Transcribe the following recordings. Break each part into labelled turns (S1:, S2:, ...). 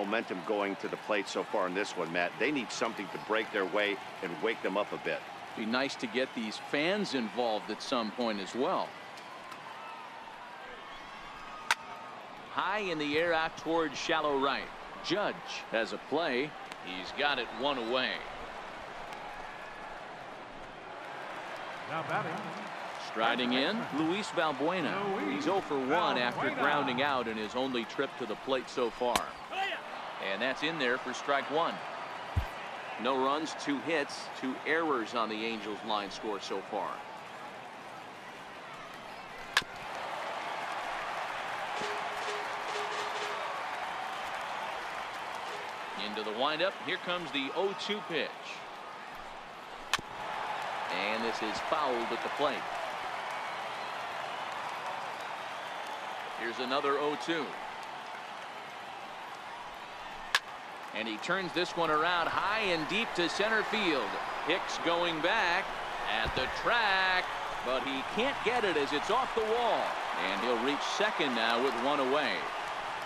S1: momentum going to the plate so far in this one, Matt. They need something to break their way and wake them up a bit.
S2: Be nice to get these fans involved at some point as well. High in the air out towards shallow right. Judge has a play. He's got it one away.
S3: Now batting.
S2: Striding in, Luis Valbuena. He's 0 for 1 after grounding out in his only trip to the plate so far. And that's in there for strike one. No runs, 2 hits, 2 errors on the Angels line score so far. Into the windup. Here comes the 0-2 pitch. And this is fouled at the plate. Here's another 0-2. And he turns this one around high and deep to center field. Hicks going back at the track, but he can't get it as it's off the wall. And he'll reach second now with 1 away.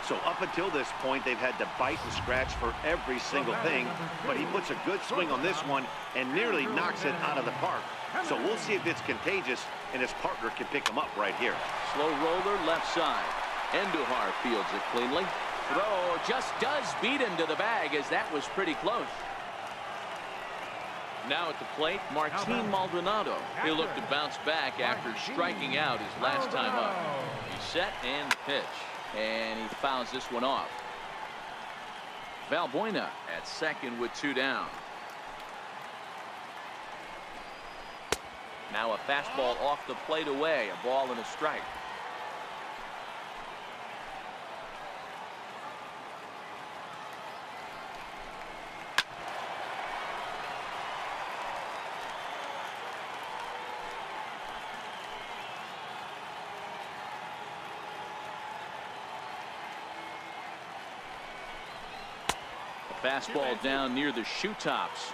S1: So up until this point, they've had to bite and scratch for every single thing, but he puts a good swing on this one and nearly knocks it out of the park. So we'll see if it's contagious and his partner can pick him up right here.
S2: Slow roller left side. Endujar fields it cleanly. Throw just does beat him to the bag, as that was pretty close. Now at the plate, Martin Maldonado. He'll look to bounce back after striking out his last time up. He's set and pitch. And he fouls this one off. Valbuena at second with 2 down. Now a fastball off the plate away. A ball and a strike. Fastball down near the shoe tops.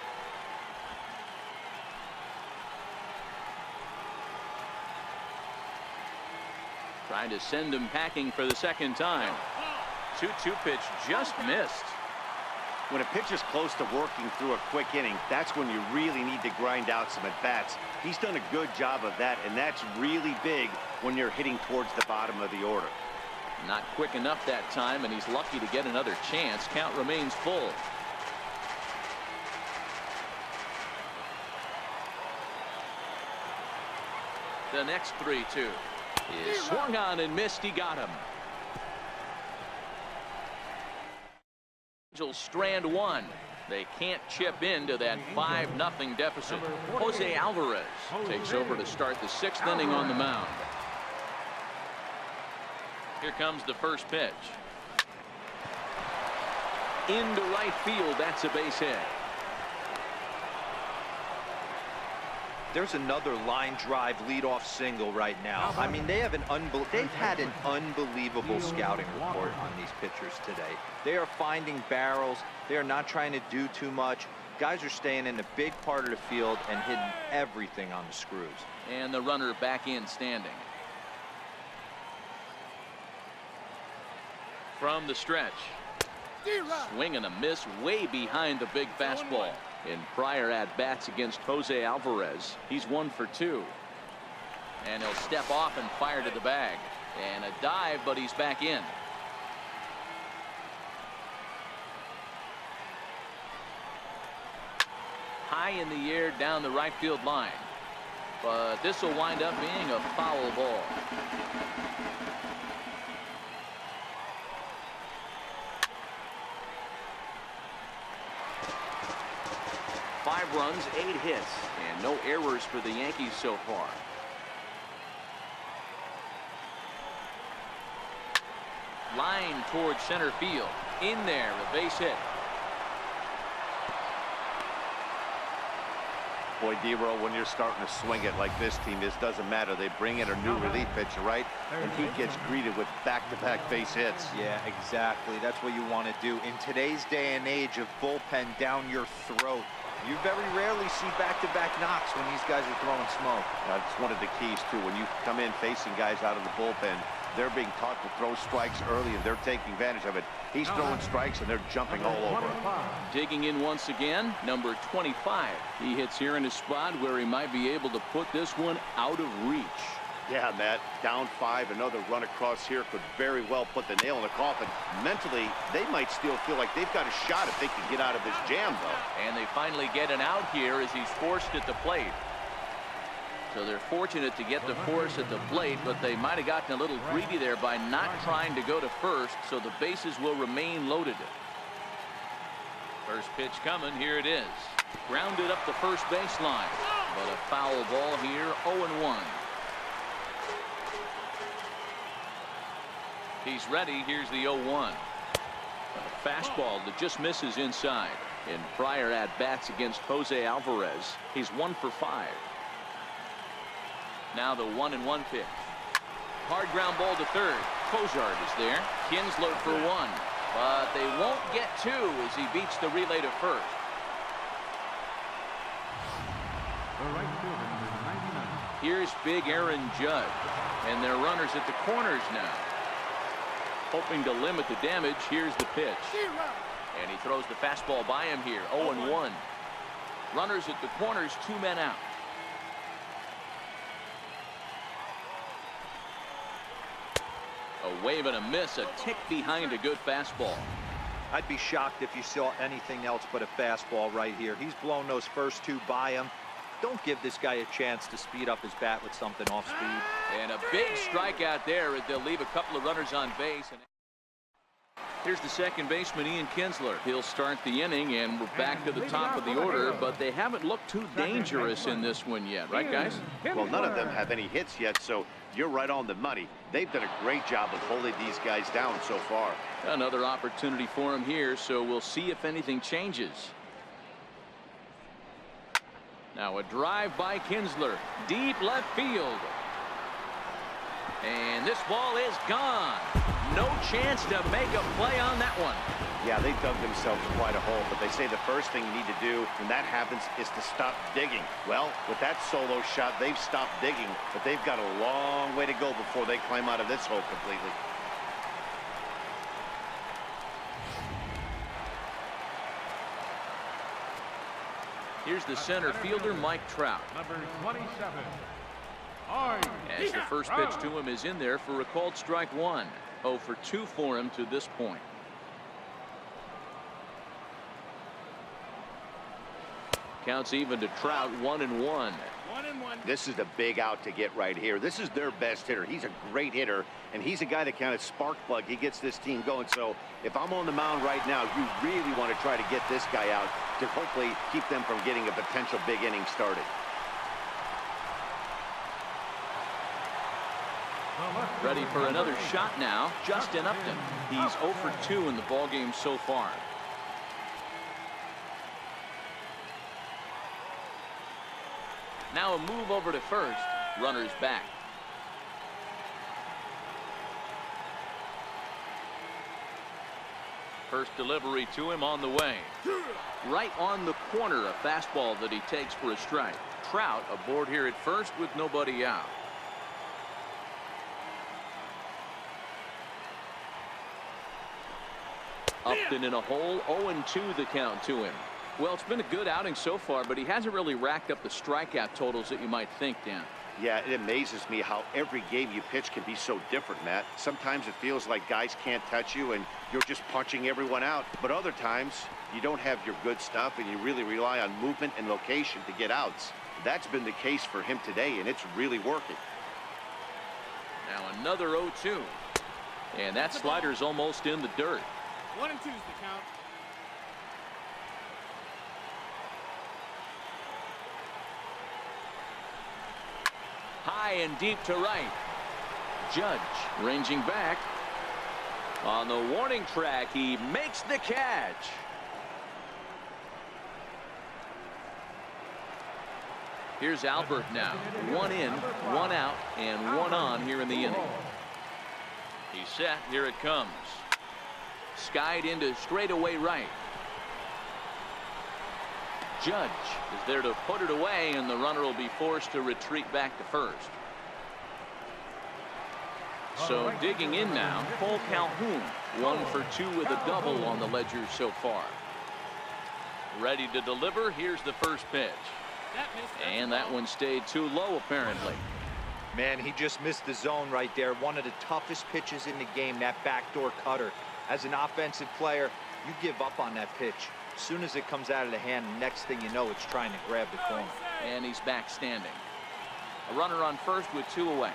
S2: Trying to send him packing for the second time. 2-2 pitch just missed.
S1: When a pitcher's close to working through a quick inning, that's when you really need to grind out some at-bats. He's done a good job of that, and that's really big when you're hitting towards the bottom of the order.
S2: Not quick enough that time, and he's lucky to get another chance. Count remains full. The next 3-2 is swung on and missed. He got him. Angels strand 1. They can't chip into that 5-0 deficit. Jose Alvarez takes over to start the 6th inning on the mound. Here comes the first pitch. Into right field. That's a base hit.
S4: There's another line drive leadoff single right now. I mean, they've had an unbelievable scouting report on these pitchers today. They are finding barrels. They are not trying to do too much. Guys are staying in the big part of the field and hitting everything on the screws.
S2: And the runner back in standing. From the stretch. Swing and a miss way behind the big fastball. In prior at-bats against Jose Alvarez, he's 1 for 2. And he'll step off and fire to the bag. And a dive, but he's back in. High in the air down the right field line. But this will wind up being a foul ball. Five runs, 8 hits, and no errors for the Yankees so far. Line towards center field. In there, a base hit.
S1: Boy, D-Roll, when you're starting to swing it like this team is, doesn't matter. They bring in a new relief pitcher, right? And he gets greeted with back-to-back base hits.
S4: Yeah, exactly. That's what you want to do. In today's day and age of bullpen down your throat, you very rarely see back-to-back knocks when these guys are throwing smoke.
S1: That's one of the keys, too. When you come in facing guys out of the bullpen, They're being taught to throw strikes early, and they're taking advantage of it. He's throwing strikes, and they're jumping all over him.
S2: Digging in once again, number 25. He hits here in a spot where he might be able to put this one out of reach.
S1: Yeah, Matt, down 5, another run across here could very well put the nail in the coffin. Mentally, they might still feel like they've got a shot if they can get out of this jam, though.
S2: And they finally get an out here as he's forced at the plate. So they're fortunate to get the force at the plate, but they might have gotten a little greedy there by not trying to go to first, so the bases will remain loaded. First pitch coming, here it is. Grounded up the first baseline, but a foul ball here, 0-1. He's ready, here's the 0-1. A fastball that just misses inside. In prior at-bats against Jose Alvarez, he's 1 for 5. Now the 1-1 pitch. Hard ground ball to third. Cozart is there. Kinsler for 1. But they won't get 2 as he beats the relay to first. Here's big Aaron Judge. And their runners at the corners now. Hoping to limit the damage. Here's the pitch. And he throws the fastball by him here. 0-1. Runners at the corners, 2 men out. A wave and a miss, a tick behind a good fastball.
S4: I'd be shocked if you saw anything else but a fastball right here. He's blown those first 2 by him. Don't give this guy a chance to speed up his bat with something off speed.
S2: And a big strikeout there as they'll leave a couple of runners on base. Here's the second baseman, Ian Kinsler. He'll start the inning, and we're back to the top of the order, but they haven't looked too dangerous in this one yet, right, guys?
S1: Well, none of them have any hits yet, so you're right on the money. They've done a great job of holding these guys down so far.
S2: Another opportunity for him here, so we'll see if anything changes. Now a drive by Kinsler, deep left field. And this ball is gone. No chance to make a play on that one.
S1: Yeah, they dug themselves quite a hole, but they say the first thing you need to do when that happens is to stop digging. Well, with that solo shot, they've stopped digging, but they've got a long way to go before they climb out of this hole completely.
S2: Here's the center fielder, Mike Trout.
S3: Number 27.
S2: As the first pitch to him is in there for a called strike 1. 0 for 2 for him to this point. Counts even to Trout, 1-1.
S1: This is a big out to get right here. This is their best hitter. He's a great hitter, and he's a guy that kind of spark plug. He gets this team going. So if I'm on the mound right now, you really want to try to get this guy out to hopefully keep them from getting a potential big inning started.
S2: Ready for another shot now, Justin Upton. He's 0 for 2 in the ballgame so far. Now a move over to first. Runners back. First delivery to him on the way. Right on the corner, a fastball that he takes for a strike. Trout aboard here at first with nobody out. Upton in a hole, 0-2 the count to him. Well, it's been a good outing so far, but he hasn't really racked up the strikeout totals that you might think, Dan.
S1: Yeah, it amazes me how every game you pitch can be so different, Matt. Sometimes it feels like guys can't touch you and you're just punching everyone out. But other times you don't have your good stuff and you really rely on movement and location to get outs. That's been the case for him today, and it's really working.
S2: Now another 0-2. And that slider's almost in the dirt.
S5: 1-2 is the count.
S2: High and deep to right. Judge ranging back. On the warning track, he makes the catch. Here's Albert now. 1 in, 1 out, and 1 on here in the inning. He's set. Here it comes. Skied into straightaway right. Judge is there to put it away, and the runner will be forced to retreat back to first. So digging in now, Cole Calhoun, 1 for 2 with a double on the ledger so far. Ready to deliver. Here's the first pitch. And that one stayed too low, apparently.
S4: Man, he just missed the zone right there. One of the toughest pitches in the game, that backdoor cutter. As an offensive player, you give up on that pitch. As soon as it comes out of the hand, next thing you know, it's trying to grab the corner.
S2: And he's back standing. A runner on first with 2 away.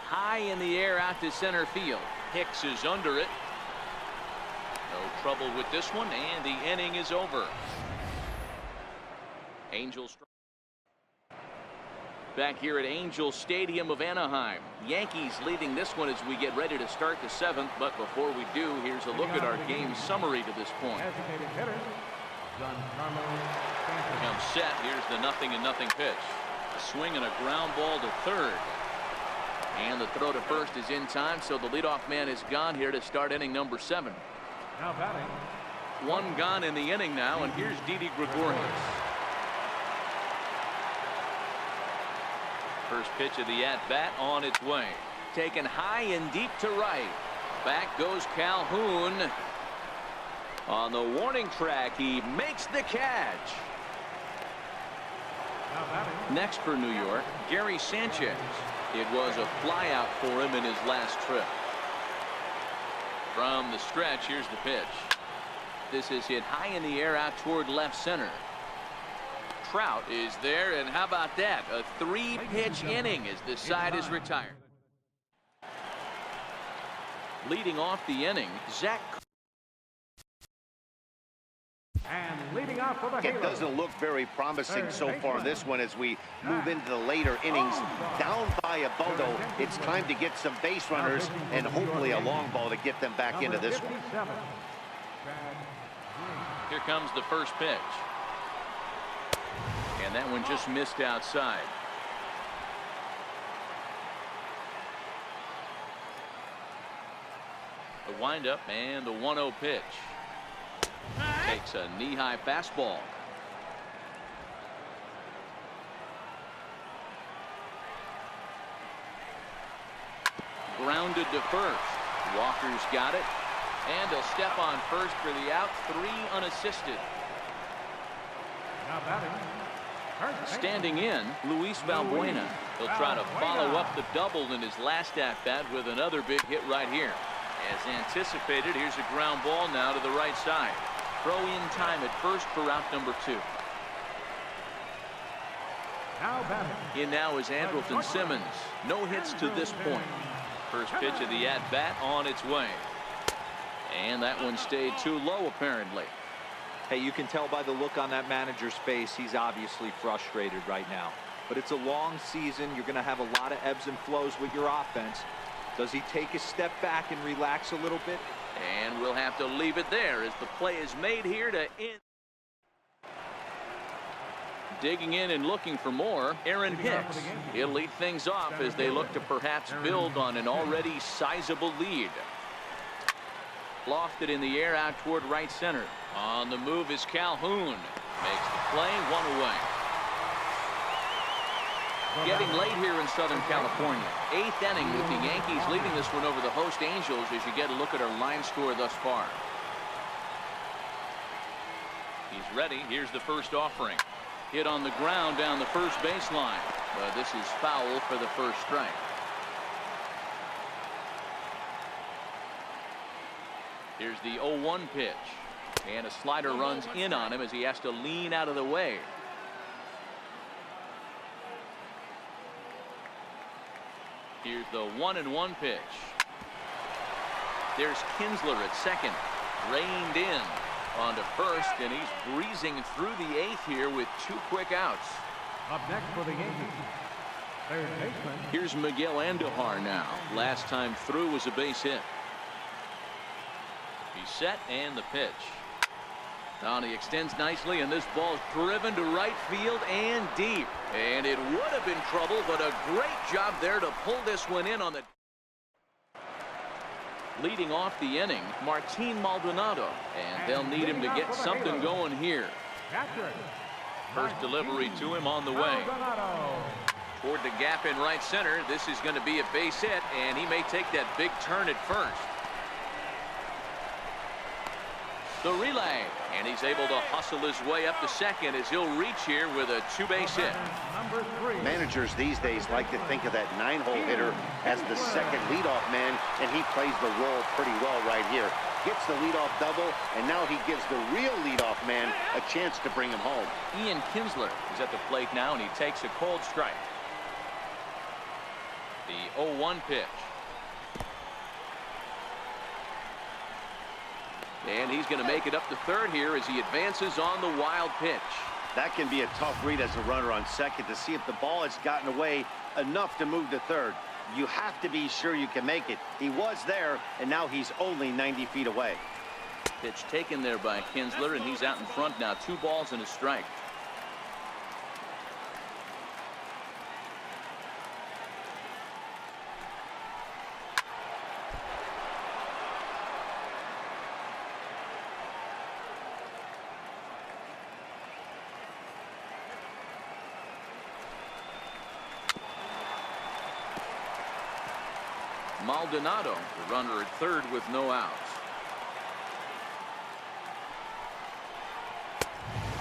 S2: High in the air out to center field. Hicks is under it. No trouble with this one, and the inning is over. Angels back here at Angel Stadium of Anaheim. Yankees leading this one as we get ready to start the 7th. But before we do, here's a look at our game summary to this point. Comes set. Here's the 0-0 pitch. A swing and a ground ball to third. And the throw to first is in time, so the leadoff man is gone here to start inning number 7.
S3: Now batting.
S2: 1 gone in the inning now, and here's Didi Gregorius. First pitch of the at-bat on its way. Taken high and deep to right. Back goes Calhoun. On the warning track, he makes the catch.
S3: Now batting.
S2: Next for New York, Gary Sanchez. It was a flyout for him in his last trip. From the stretch, here's the pitch. This is hit high in the air out toward left center. Trout is there, and how about that? A 3-pitch inning as the side is retired. Leading off the inning, Zach.
S3: And leading off for the
S1: It doesn't look very promising so far in this one as we move into the later innings. Down by a bundle, it's time to get some base runners and hopefully a long ball to get them back into this one.
S2: Here comes the first pitch. And that one just missed outside. The windup and the 1-0 pitch. Takes a knee-high fastball. Grounded to first. Walker's got it. And he'll step on first for the out. 3 unassisted.
S3: Now batting.
S2: Standing in, Luis Valbuena. He'll try to follow up the double in his last at-bat with another big hit right here. As anticipated, here's a ground ball now to the right side. Throw in time at first for out number 2.
S3: Now batting.
S2: In now is Andrelton Simmons. No hits to this point. First pitch of the at-bat on its way. And that one stayed too low, apparently.
S4: Hey, you can tell by the look on that manager's face, he's obviously frustrated right now. But it's a long season. You're going to have a lot of ebbs and flows with your offense. Does he take a step back and relax a little bit?
S2: And we'll have to leave it there as the play is made here to end. Digging in and looking for more, Aaron Hicks. He'll lead things off as they look to perhaps build on an already sizable lead. Lofted in the air out toward right center. On the move is Calhoun. Makes the play, 1 away. Getting late here in Southern California. 8th inning with the Yankees leading this one over the host Angels as you get a look at our line score thus far. He's ready. Here's the first offering. Hit on the ground down the first baseline. But this is foul for the first strike. Here's the 0-1 pitch. And a slider runs in on him as he has to lean out of the way. Here's the 1-1 pitch. There's Kinsler at second. Reined in onto first, and he's breezing through the 8th here with 2 quick outs.
S3: Up next for the Yankees, third baseman.
S2: Here's Miguel Andujar now. Last time through was a base hit. He's set and the pitch. Now he extends nicely, and this ball's driven to right field and deep. And it would have been trouble, but a great job there to pull this one in on the. Leading off the inning, Martin Maldonado. And they'll need him to get something going here.
S3: Catcher,
S2: First delivery to him on the way. Toward the gap in right center. This is going to be a base hit, and he may take that big turn at first. The relay, and he's able to hustle his way up to second as he'll reach here with a two-base hit.
S1: Managers these days like to think of that 9-hole hitter as the second leadoff man, and he plays the role pretty well right here. Gets the leadoff double, and now he gives the real leadoff man a chance to bring him home.
S2: Ian Kinsler is at the plate now, and he takes a cold strike. The 0-1 pitch. And he's going to make it up to third here as he advances on the wild pitch.
S1: That can be a tough read as a runner on second to see if the ball has gotten away enough to move to third. You have to be sure you can make it. He was there, and now he's only 90 feet away.
S2: Pitch taken there by Kinsler, and he's out in front now. 2 balls and a strike. Maldonado, the runner at third with no outs.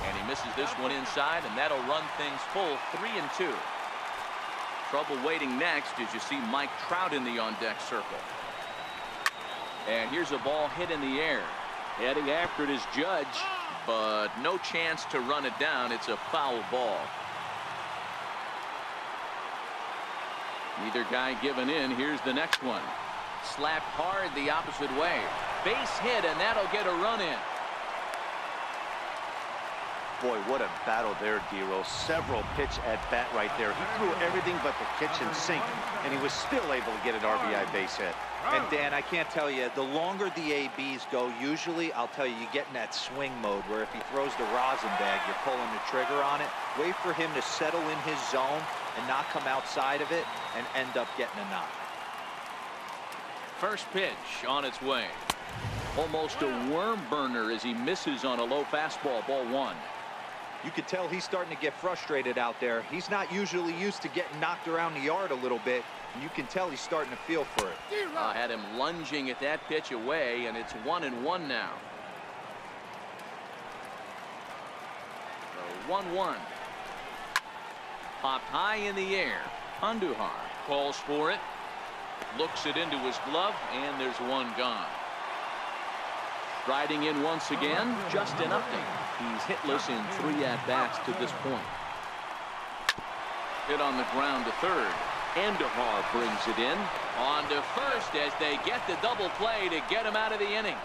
S2: And he misses this one inside, and that'll run things full 3-2. Trouble waiting next as you see Mike Trout in the on-deck circle. And here's a ball hit in the air. Heading after it is Judge, but no chance to run it down. It's a foul ball. Neither guy giving in. Here's the next one. Slapped hard the opposite way. Base hit, and that'll get a run in.
S1: Boy, what a battle there, Dero. Several pitch at bat right there. He threw everything but the kitchen sink, and he was still able to get an RBI base hit.
S4: And Dan, I can't tell you, the longer the ABs go, usually, I'll tell you, you get in that swing mode where if he throws the rosin bag, you're pulling the trigger on it. Wait for him to settle in his zone and not come outside of it and end up getting a knock.
S2: First pitch on its way. Almost a worm burner as he misses on a low fastball, ball 1.
S4: You could tell he's starting to get frustrated out there. He's not usually used to getting knocked around the yard a little bit, and you can tell he's starting to feel for it.
S2: Had him lunging at that pitch away, and it's 1-1 now. So 1-1. Popped high in the air. Andujar calls for it. Looks it into his glove, and there's one gone. Riding in once again, Justin Upton. He's hitless in 3 at-bats to this point. Hit on the ground to third. Andujar brings it in. On to first as they get the double play to get him out of the inning.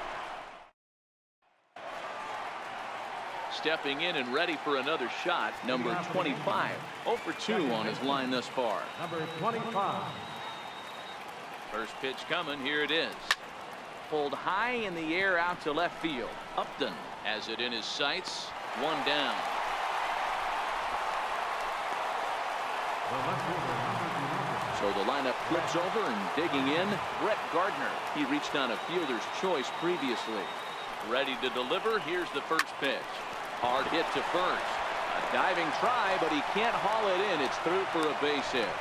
S2: Stepping in and ready for another shot, number 25. 0 for 2 on his line thus far.
S3: Number 25.
S2: First pitch coming. Here it is. Pulled high in the air out to left field. Upton has it in his sights. 1 down. So the lineup flips over and digging in. Brett Gardner. He reached on a fielder's choice previously. Ready to deliver. Here's the first pitch. Hard hit to first. A diving try, but he can't haul it in. It's through for a base hit.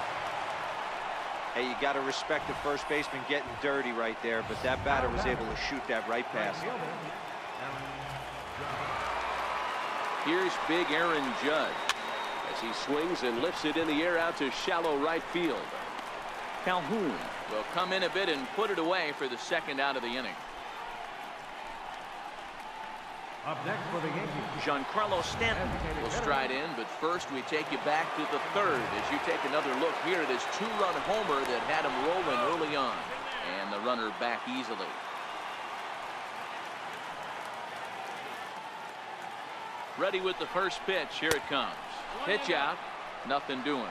S4: Hey, you got to respect the first baseman getting dirty right there, but that batter was able to shoot that right past him.
S2: Here's big Aaron Judge as he swings and lifts it in the air out to shallow right field. Calhoun will come in a bit and put it away for the second out of the inning.
S3: Up next for the Yankees,
S2: Giancarlo Stanton will stride in, but first we take you back to the third as you take another look here at his 2-run homer that had him rolling early on, and the runner back easily. Ready with the first pitch. Here it comes. Pitch out. Nothing doing.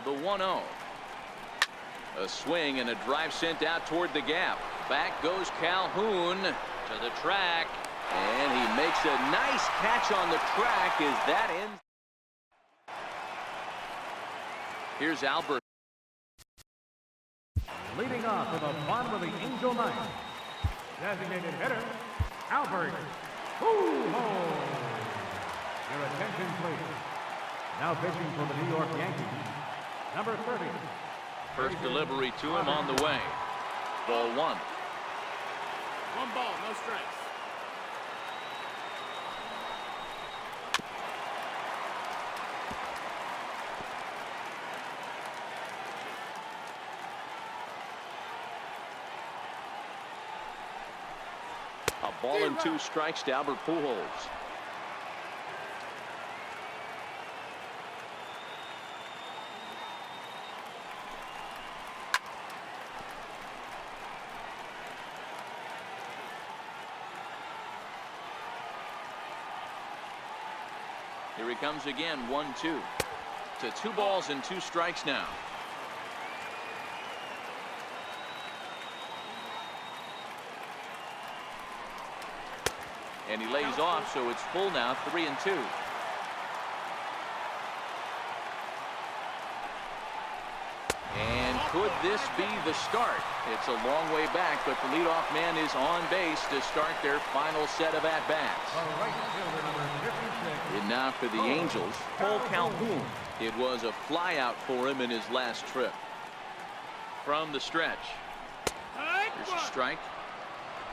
S2: The 1-0. A swing and a drive sent out toward the gap. Back goes Calhoun to the track, and he makes a nice catch on the track as that ends. Here's Albert.
S3: Leading off with the bottom of the Angel Nine, designated hitter, Albert Pujols. Your attention, please. Now pitching for the New York Yankees, number 30.
S2: First delivery to him on the way. Ball one.
S5: One ball, no strikes.
S2: A ball and 2 strikes to Albert Pujols. Here he comes again, 1-2. To 2 balls and 2 strikes now. And he lays off, so it's full now, 3-2. And could this be the start? It's a long way back, but the leadoff man is on base to start their final set of at-bats. And now for the Angels, Cole Calhoun. It was a flyout for him in his last trip. From the stretch. There's a strike.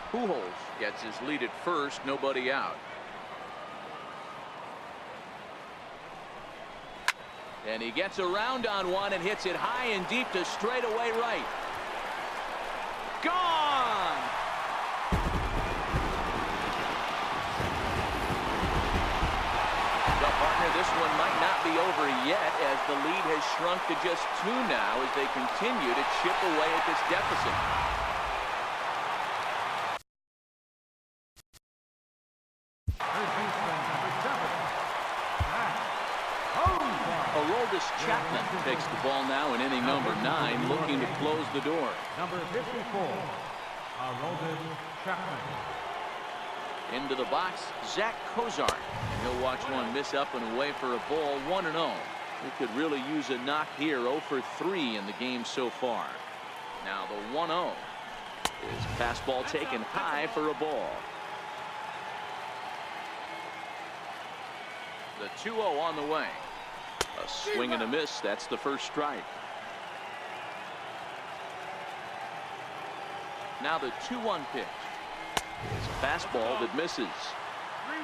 S2: Pujols gets his lead at first, nobody out. And he gets around on one and hits it high and deep to straightaway right. Gone! Well, partner, this one might not be over yet as the lead has shrunk to just 2 now as they continue to chip away at this deficit. Chapman takes the ball now in inning number 9, looking to close the door.
S3: Number 54, Chapman.
S2: Into the box, Zach Kozart. And he'll watch one miss up and away for a ball, 1-0. He could really use a knock here, 0 for 3 in the game so far. Now the 1-0 is fastball taken high for a ball. The 2-0 on the way. A swing and a miss. That's the first strike. Now the 2-1 pitch. It's a fastball that misses.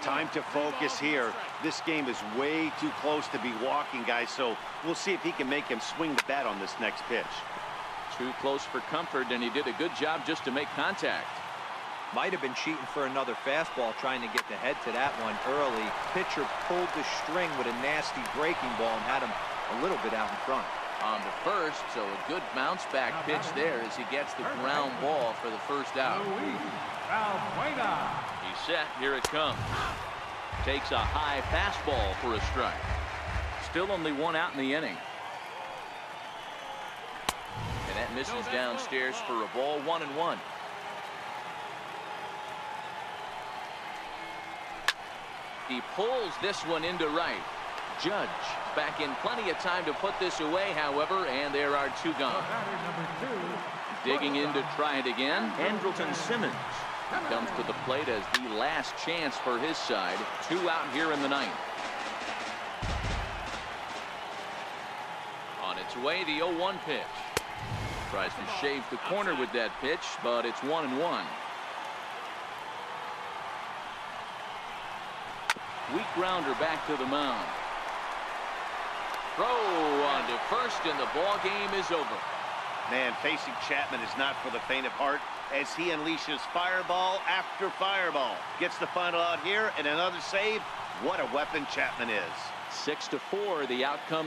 S1: Time to focus here. This game is way too close to be walking, guys, so we'll see if he can make him swing the bat on this next pitch.
S2: Too close for comfort, and he did a good job just to make contact.
S4: Might have been cheating for another fastball, trying to get the head to that one early. Pitcher pulled the string with a nasty breaking ball and had him a little bit out in front.
S2: On the first, so a good bounce back pitch there as he gets the ground ball for the first out. He's set. Here it comes. Takes a high fastball for a strike. Still only 1 out in the inning. And that misses downstairs for a ball, 1-1. He pulls this one into right. Judge back in plenty of time to put this away, however, and there are 2 gone. Digging in to try it again, Andrelton Simmons. He comes to the plate as the last chance for his side. 2 out here in the 9th. On its way, the 0-1 pitch. Tries to shave the corner with that pitch, but it's 1-1. Weak grounder back to the mound. Throw on to first, and the ball game is over.
S1: Man, facing Chapman is not for the faint of heart as he unleashes fireball after fireball. Gets the final out here and another save. What a weapon Chapman is.
S2: 6-4 the outcome.